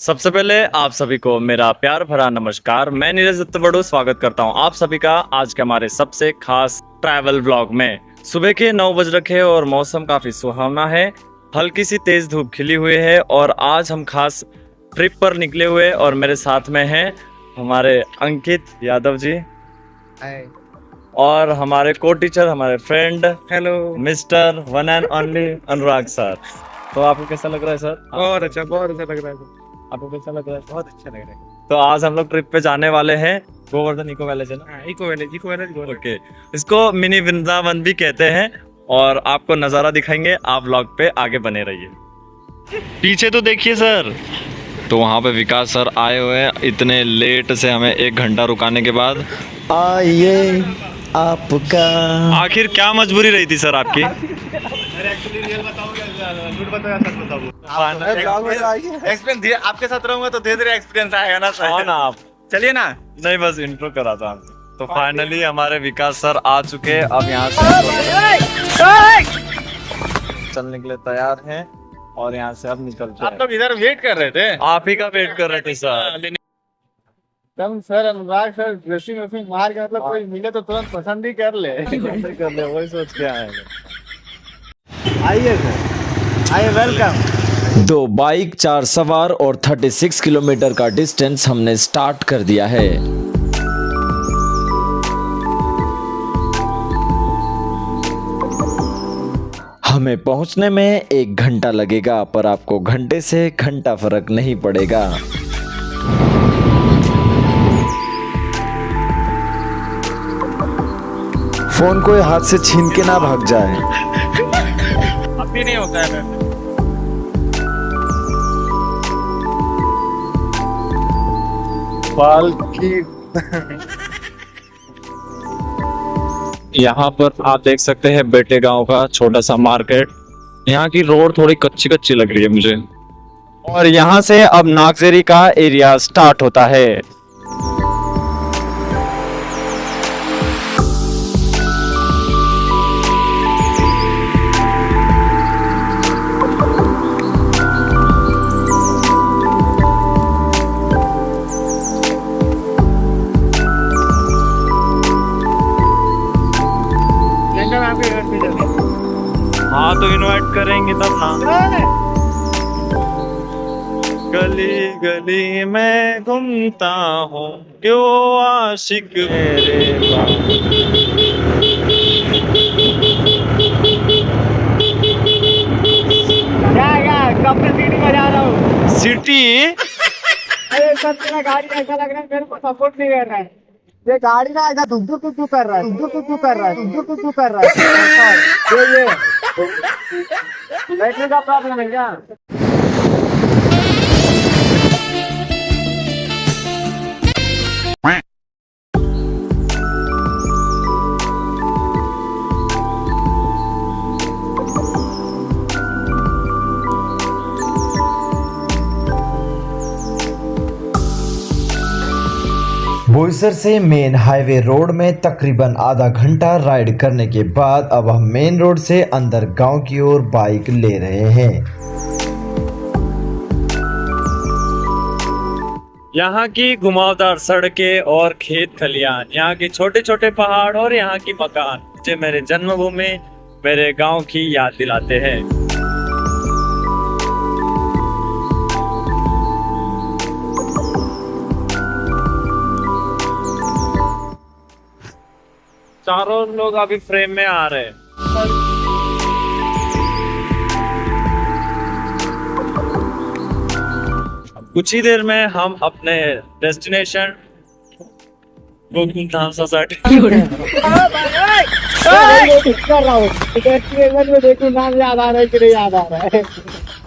सबसे पहले आप सभी को मेरा प्यार भरा नमस्कार। मैं नीरज दत्तवड़ू स्वागत करता हूं आप सभी का आज के हमारे सबसे खास ट्रैवल व्लॉग में। सुबह के 9 बज रखे और मौसम काफी सुहावना है, हल्की सी तेज धूप खिली हुई है और आज हम खास ट्रिप पर निकले हुए और मेरे साथ में हैं हमारे अंकित यादव जी और हमारे को टीचर, हमारे friend, hello mister one and only Anurag sir. तो आपको कैसा लग रहा है सर? बहुत अच्छा लग रहा है। आपको कैसा लग रहा है? बहुत अच्छा लग रहा है। तो आज हम लोग ट्रिप पे जाने वाले हैं गोवर्धन इको विलेज है ना? इको विलेज ओके, इसको मिनी वृंदावन भी कहते हैं और आपको नज़ारा दिखाएंगे। आप व्लॉग पे आगे बने रहिए। पीछे तो देखिए सर, तो वहाँ पे विकास सर आए हुए हैं इतने लेट से, हमें 1 घंटा रुकाने के बाद। आइए आपका आखिर क्या मजबूरी रही थी सर आपकी? एक्सपीरियंस आपके साथ रहूंगा तो धीरे धीरे एक्सपीरियंस आएगा ना सर। हाँ ना, आप चलिए ना। नहीं बस इंट्रो करा था। तो फाइनली हमारे विकास सर आ चुके हैं। अब यहाँ से चलने के लिए तैयार हैं और यहाँ से अब निकलते आप हैं। लोग इधर वेट कर रहे थे? आप ही का वेट कर रहे थे सर। तुम सर अनुराग सर ड्रेसिंग वेसिंग मार के मतलब कोई मिले तो तुरंत पसंद ही कर ले। कर ले, वही सोच के आए हैं। आइए सर, आइए, वेलकम। 2 बाइक 4 सवार और 36 किलोमीटर का डिस्टेंस हमने स्टार्ट कर दिया है। हमें पहुंचने में 1 घंटा लगेगा, पर आपको घंटे से घंटा फर्क नहीं पड़ेगा। फोन कोई हाथ से छीन के ना भाग जाए। अभी नहीं होता है। यहाँ पर आप देख सकते हैं बेटे गांव का छोटा सा मार्केट। यहाँ की रोड थोड़ी कच्ची कच्ची लग रही है मुझे। और यहाँ से अब नागजेरी का एरिया स्टार्ट होता है। हाँ तो इनवाइट करेंगे तब ना। गली गली में घूमता हूँ क्यों आशिक मेरे कब से सीटी बजा रहा हूँ। सिटी। अरे सर तेरा गाड़ी ऐसा लग रहा है मेरे को सपोर्ट नहीं कर रहा है। ये गाड़ी ना ऐसा धुक धुक कर रहा है, धुक कर रहा है, धुक कर रहा है। ये बैटरी का प्रॉब्लम है क्या? बोईसर से मेन हाईवे रोड में तकरीबन आधा घंटा राइड करने के बाद अब हम मेन रोड से अंदर गांव की ओर बाइक ले रहे हैं। यहाँ की घुमावदार सड़कें और खेत खलियान, यहाँ के छोटे छोटे पहाड़ और यहाँ की मकान मुझे मेरे जन्मभूमि, मेरे गांव की याद दिलाते हैं। चारों लोग अभी फ्रेम में आ रहे हैं। कुछ ही देर में हम अपने डेस्टिनेशन गोकुल धाम सोसाइटी कर रहा हूँ। में देखो नाम याद आ रहा है कि नहीं याद आ रहा है।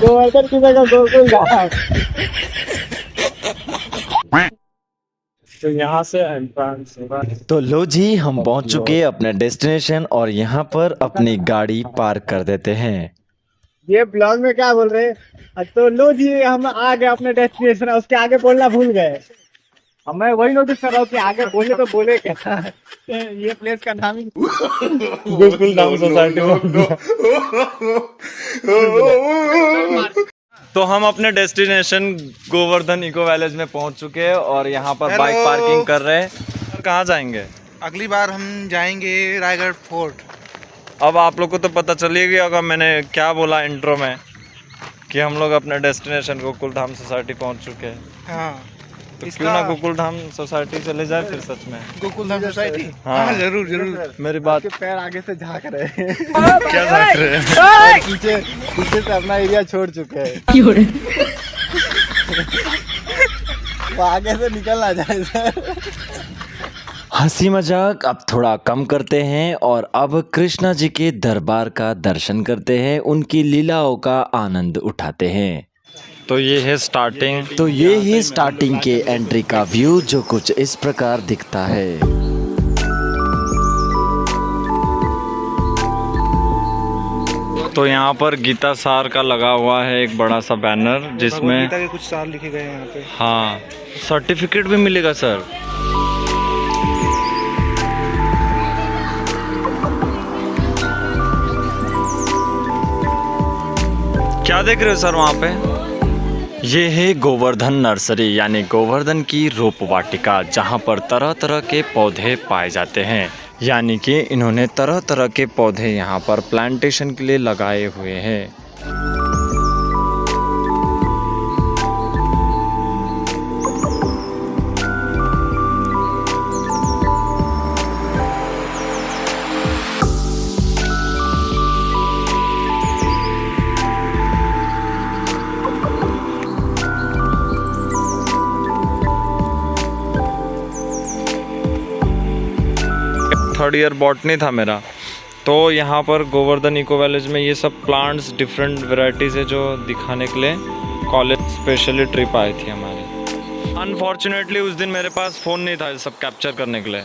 गोवर्धन की जगह गोकुल धाम। तो यहाँ से एंट्रेंस होगा। तो लो जी, हम पहुंच चुके हैं अपने डेस्टिनेशन और यहाँ पर अपनी गाड़ी पार्क कर देते हैं। ये ब्लॉग में क्या बोल रहे हैं? तो लो जी हम आ गए अपने डेस्टिनेशन, उसके आगे बोलना भूल गए। अब मैं वही नोटिस कर रहा हूँ कि आगे बोले तो बोले क्या। ये प्लेस का नाम ही गोकुल धाम सोसाइटी। तो हम अपने डेस्टिनेशन गोवर्धन इको विलेज में पहुंच चुके हैं और यहाँ पर बाइक पार्किंग कर रहे हैं। कहाँ जाएंगे? अगली बार हम जाएंगे रायगढ़ फोर्ट। अब आप लोग को तो पता चल ही गया होगा मैंने क्या बोला इंट्रो में, कि हम लोग अपने डेस्टिनेशन गोकुलधाम सोसाइटी पहुंच चुके हैं। हाँ, तो क्यों ना गोकुलधाम सोसाइटी चले जाए फिर सच में। गोकुलधाम सोसाइटी। हाँ। हाँ, जरूर जरूर। मेरी बात के पैर आगे से झांक रहे हैं। क्या झांक रहे हैं? पीछे पीछे से अपना एरिया छोड़ चुके हैं। वो आगे से निकल ना जाए सर। हंसी मजाक अब थोड़ा कम करते हैं और अब कृष्णा जी के दरबार का दर्शन करते हैं, उनकी लीलाओं का आनंद उठाते हैं। तो ये है स्टार्टिंग। तो ये ही स्टार्टिंग के एंट्री का व्यू जो कुछ इस प्रकार दिखता है। तो यहाँ पर गीता सार का लगा हुआ है एक बड़ा सा बैनर जिसमें गीता के कुछ साल लिखे गए हैं यहाँ पे। हाँ सर्टिफिकेट भी मिलेगा सर। क्या देख रहे हो सर वहाँ पे? ये है गोवर्धन नर्सरी यानी गोवर्धन की रोप वाटिका, जहाँ पर तरह तरह के पौधे पाए जाते हैं। यानी कि इन्होंने तरह तरह के पौधे यहाँ पर प्लांटेशन के लिए लगाए हुए हैं। थर्ड ईयर बॉटनी था मेरा, तो यहाँ पर गोवर्धन इको विलेज में ये सब प्लांट्स डिफरेंट वेराइटीज़ है जो दिखाने के लिए कॉलेज स्पेशली ट्रिप आई थी हमारी। अनफॉर्चुनेटली उस दिन मेरे पास फ़ोन नहीं था ये सब कैप्चर करने के लिए।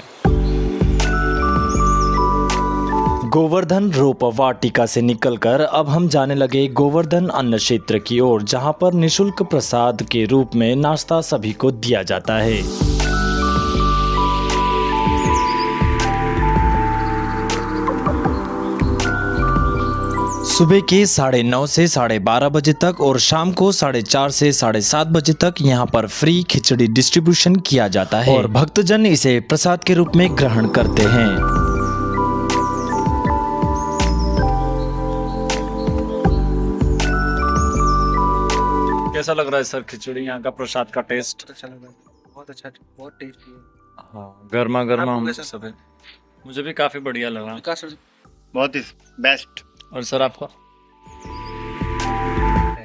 गोवर्धन रोप वाटिका से निकलकर अब हम जाने लगे गोवर्धन अन्न क्षेत्र की ओर, जहाँ पर निशुल्क प्रसाद के रूप में नाश्ता सभी को दिया जाता है। सुबह के 9:30 से 12:30 बजे तक और शाम को 4:30 से 7:30 बजे तक यहाँ पर फ्री खिचड़ी डिस्ट्रीब्यूशन किया जाता है और भक्तजन इसे प्रसाद के रूप में ग्रहण करते हैं। कैसा लग रहा है सर खिचड़ी, यहाँ का प्रसाद का टेस्ट? अच्छा लग रहा है, बहुत अच्छा, बहुत टेस्टी है। हाँ गर्मा गर्मा आपको कैसा? सब है। मुझे भी काफ़ी बढ़िया लगा। विकास सर, बहुत ही बेस्ट। और सर आपका?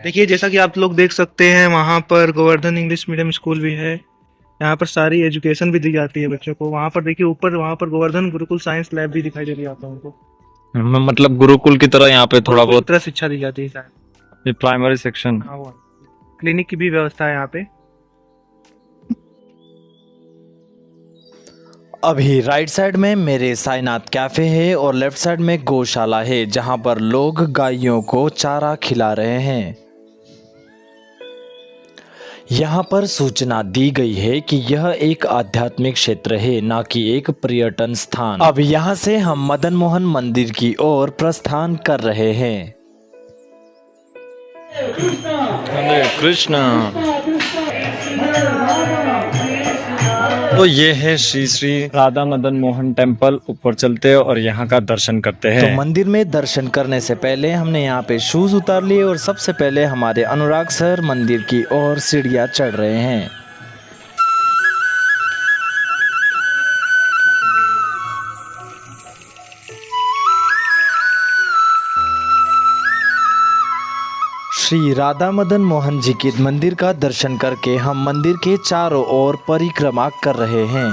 देखिए जैसा कि आप लोग देख सकते हैं वहाँ पर गोवर्धन इंग्लिश मीडियम स्कूल भी है। यहाँ पर सारी एजुकेशन भी दी जाती है बच्चों को। वहाँ पर देखिए ऊपर वहाँ पर गोवर्धन गुरुकुल साइंस लैब भी दिखाई दे रही है आप लोगों को। मतलब गुरुकुल की तरह यहाँ पे थोड़ा बहुत तरह शिक्षा दी जाती है शायद। ये प्राइमरी सेक्शन। हाँ, वो क्लिनिक की भी व्यवस्था है यहाँ पे। अभी राइट साइड में मेरे साईनाथ कैफे है और लेफ्ट साइड में गौशाला है, जहां पर लोग गायों को चारा खिला रहे हैं। यहां पर सूचना दी गई है कि यह एक आध्यात्मिक क्षेत्र है, ना कि एक पर्यटन स्थान। अब यहां से हम मदन मोहन मंदिर की ओर प्रस्थान कर रहे हैं। हरे कृष्णा। तो ये है श्री श्री राधा मदन मोहन टेम्पल। ऊपर चलते हैं और यहाँ का दर्शन करते हैं। तो मंदिर में दर्शन करने से पहले हमने यहाँ पे शूज उतार लिए और सबसे पहले हमारे अनुराग सर मंदिर की ओर सीढ़ियाँ चढ़ रहे हैं। श्री राधा मदन मोहन जी के मंदिर का दर्शन करके हम मंदिर के चारों ओर परिक्रमा कर रहे हैं।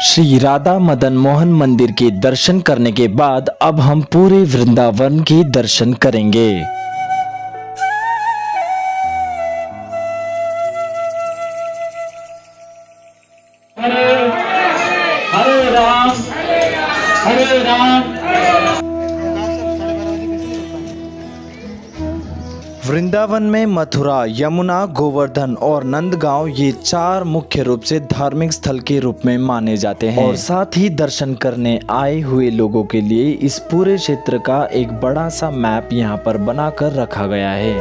श्री राधा मदन मोहन मंदिर के दर्शन करने के बाद अब हम पूरे वृंदावन के दर्शन करेंगे। वृंदावन में मथुरा, यमुना, गोवर्धन और नंदगांव ये 4 मुख्य रूप से धार्मिक स्थल के रूप में माने जाते हैं और साथ ही दर्शन करने आए हुए लोगों के लिए इस पूरे क्षेत्र का एक बड़ा सा मैप यहाँ पर बनाकर रखा गया है।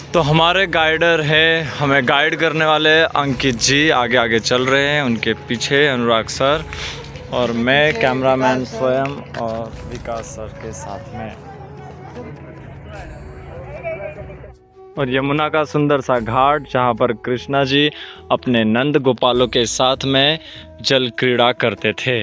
तो हमारे गाइडर है, हमें गाइड करने वाले अंकित जी आगे आगे चल रहे हैं, उनके पीछे अनुराग सर और मैं कैमरामैन स्वयं और विकास सर के साथ में। और यमुना का सुंदर सा घाट जहाँ पर कृष्णा जी अपने नंद गोपालों के साथ में जल क्रीड़ा करते थे।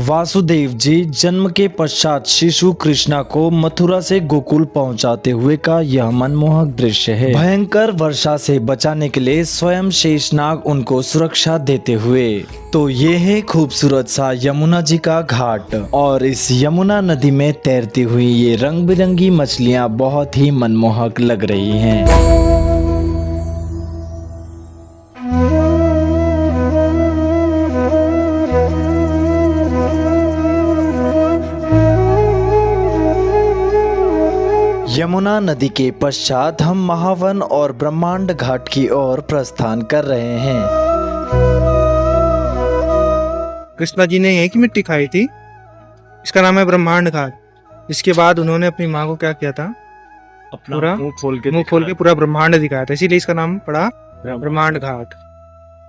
वासुदेव जी जन्म के पश्चात शिशु कृष्णा को मथुरा से गोकुल पहुंचाते हुए का यह मनमोहक दृश्य है। भयंकर वर्षा से बचाने के लिए स्वयं शेषनाग उनको सुरक्षा देते हुए। तो ये है खूबसूरत सा यमुना जी का घाट और इस यमुना नदी में तैरती हुई ये रंग बिरंगी मछलियां बहुत ही मनमोहक लग रही हैं। यमुना नदी के पश्चात हम महावन और ब्रह्मांड घाट की ओर प्रस्थान कर रहे हैं। कृष्णा जी ने एक ही मिट्टी खाई थी, इसका नाम है ब्रह्मांड घाट। इसके बाद उन्होंने अपनी माँ को क्या किया था, अपना पूरा मुंह खोल के पूरा ब्रह्मांड दिखाया था, इसीलिए इसका नाम पड़ा ब्रह्मांड घाट।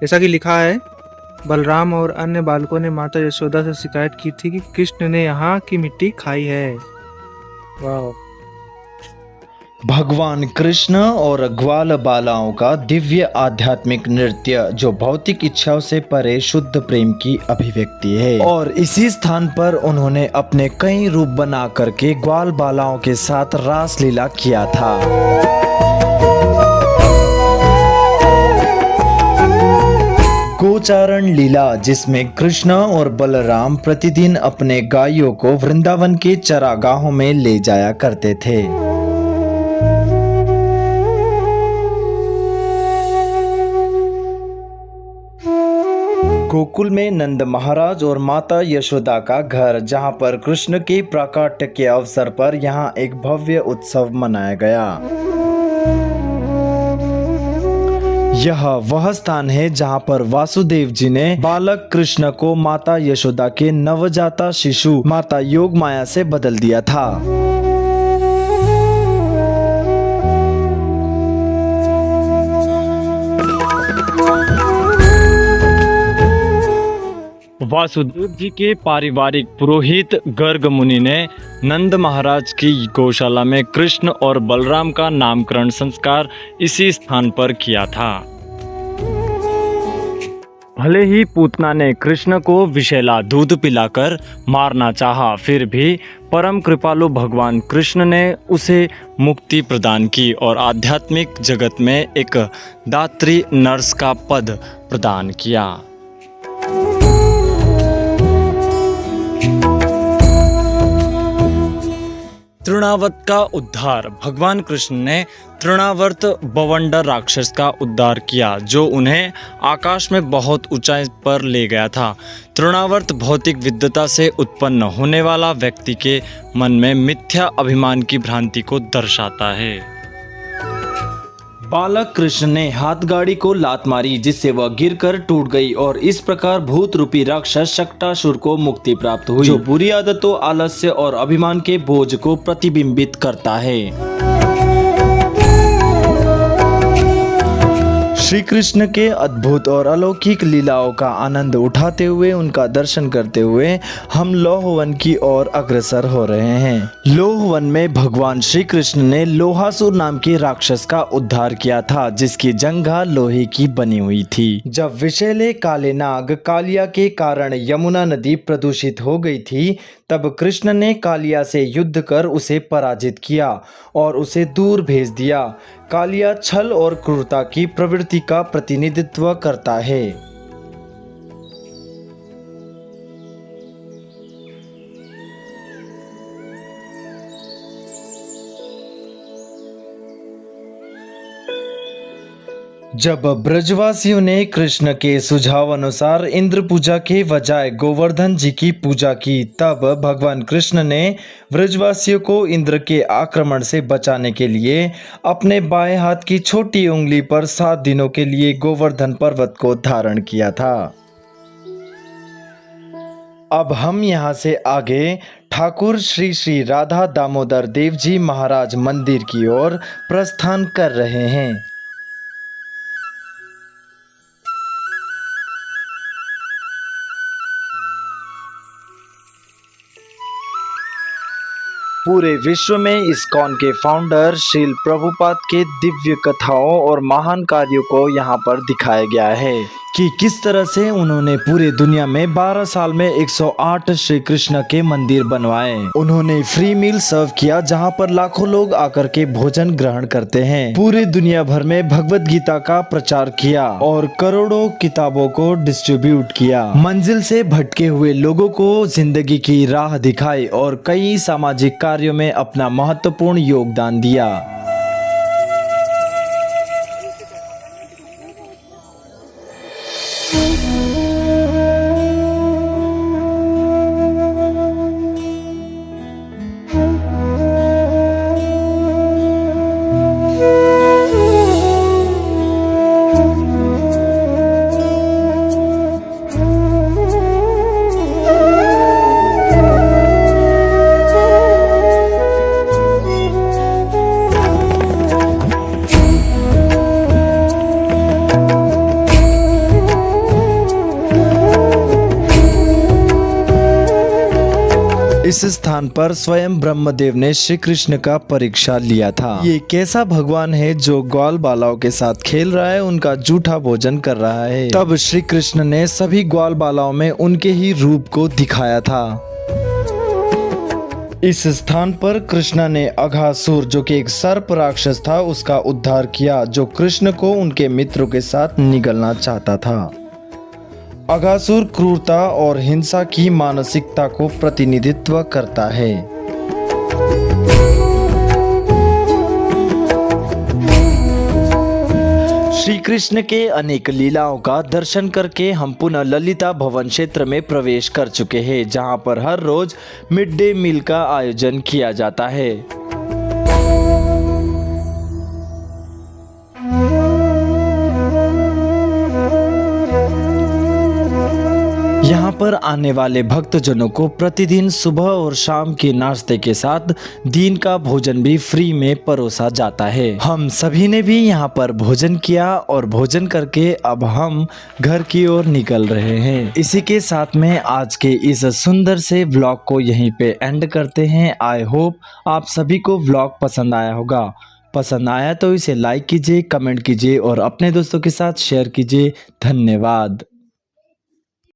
जैसा कि लिखा है, बलराम और अन्य बालकों ने माता यशोदा से शिकायत की थी कि कृष्ण ने यहाँ की मिट्टी खाई है। वाह। भगवान कृष्ण और ग्वाल बालाओं का दिव्य आध्यात्मिक नृत्य जो भौतिक इच्छाओं से परे शुद्ध प्रेम की अभिव्यक्ति है और इसी स्थान पर उन्होंने अपने कई रूप बना करके ग्वाल बालाओं के साथ रास लीला किया था। गोचारण लीला, जिसमें कृष्ण और बलराम प्रतिदिन अपने गायों को वृंदावन के चरागाहों में ले जाया करते थे। गोकुल में नंद महाराज और माता यशोदा का घर, जहां पर कृष्ण के प्राकट्य के अवसर पर यहां एक भव्य उत्सव मनाया गया। यह वह स्थान है जहां पर वासुदेव जी ने बालक कृष्ण को माता यशोदा के नवजाता शिशु माता योगमाया से बदल दिया था। वासुदेव जी के पारिवारिक पुरोहित गर्ग मुनि ने नंद महाराज की गौशाला में कृष्ण और बलराम का नामकरण संस्कार इसी स्थान पर किया था। भले ही पूतना ने कृष्ण को विषैला दूध पिलाकर मारना चाहा, फिर भी परम कृपालु भगवान कृष्ण ने उसे मुक्ति प्रदान की और आध्यात्मिक जगत में एक दात्री नर्स का पद प्रदान किया। तृणावर्त का उद्धार। भगवान कृष्ण ने तृणावर्त बवंडर राक्षस का उद्धार किया जो उन्हें आकाश में बहुत ऊंचाई पर ले गया था। तृणावर्त भौतिक विद्वता से उत्पन्न होने वाला व्यक्ति के मन में मिथ्या अभिमान की भ्रांति को दर्शाता है। बालक कृष्ण ने हाथ गाड़ी को लात मारी जिससे वह गिरकर टूट गई और इस प्रकार भूत रूपी राक्षस शक्टासुर को मुक्ति प्राप्त हुई, जो बुरी आदतों, आलस्य और अभिमान के बोझ को प्रतिबिंबित करता है। श्री कृष्ण के अद्भुत और अलौकिक लीलाओं का आनंद उठाते हुए, उनका दर्शन करते हुए हम लोहवन की ओर अग्रसर हो रहे हैं। लोहवन में भगवान श्री कृष्ण ने लोहासुर नाम के राक्षस का उद्धार किया था जिसकी जंघा लोहे की बनी हुई थी। जब विषैले काले नाग कालिया के कारण यमुना नदी प्रदूषित हो गई थी, तब कृष्ण ने कालिया से युद्ध कर उसे पराजित किया और उसे दूर भेज दिया। कालिया छल और क्रूरता की प्रवृत्ति का प्रतिनिधित्व करता है। जब ब्रजवासियों ने कृष्ण के सुझाव अनुसार इंद्र पूजा के बजाय गोवर्धन जी की पूजा की, तब भगवान कृष्ण ने ब्रजवासियों को इंद्र के आक्रमण से बचाने के लिए अपने बाएं हाथ की छोटी उंगली पर 7 दिनों के लिए गोवर्धन पर्वत को धारण किया था। अब हम यहाँ से आगे ठाकुर श्री श्री राधा दामोदर देव जी महाराज मंदिर की ओर प्रस्थान कर रहे हैं। पूरे विश्व में इस्कॉन के फाउंडर श्रील प्रभुपाद के दिव्य कथाओं और महान कार्यों को यहाँ पर दिखाया गया है कि किस तरह से उन्होंने पूरे दुनिया में 12 साल में 108 श्री कृष्ण के मंदिर बनवाए। उन्होंने फ्री मील सर्व किया जहाँ पर लाखों लोग आकर के भोजन ग्रहण करते हैं। पूरी दुनिया भर में भगवत गीता का प्रचार किया और करोड़ों किताबों को डिस्ट्रीब्यूट किया। मंजिल से भटके हुए लोगों को जिंदगी की राह दिखाई और कई सामाजिक कार्यों में अपना महत्वपूर्ण योगदान दिया। इस स्थान पर स्वयं ब्रह्मदेव ने श्री कृष्ण का परीक्षा लिया था। ये कैसा भगवान है जो ग्वाल बालाओं के साथ खेल रहा है, उनका जूठा भोजन कर रहा है। तब श्री कृष्ण ने सभी ग्वाल बालाओं में उनके ही रूप को दिखाया था। इस स्थान पर कृष्ण ने अघासुर जो कि एक सर्प राक्षस था उसका उद्धार किया, जो कृष्ण को उनके मित्रों के साथ निगलना चाहता था। अघासुर क्रूरता और हिंसा की मानसिकता को प्रतिनिधित्व करता है। श्री कृष्ण के अनेक लीलाओं का दर्शन करके हम पुनः ललिता भवन क्षेत्र में प्रवेश कर चुके हैं, जहां पर हर रोज मिड डे मील का आयोजन किया जाता है। यहाँ पर आने वाले भक्तजनों को प्रतिदिन सुबह और शाम के नाश्ते के साथ दिन का भोजन भी फ्री में परोसा जाता है। हम सभी ने भी यहाँ पर भोजन किया और भोजन करके अब हम घर की ओर निकल रहे हैं। इसी के साथ में आज के इस सुंदर से व्लॉग को यहीं पे एंड करते हैं। आई होप आप सभी को व्लॉग पसंद आया होगा। पसंद आया तो इसे लाइक कीजिए, कमेंट कीजिए और अपने दोस्तों के साथ शेयर कीजिए। धन्यवाद।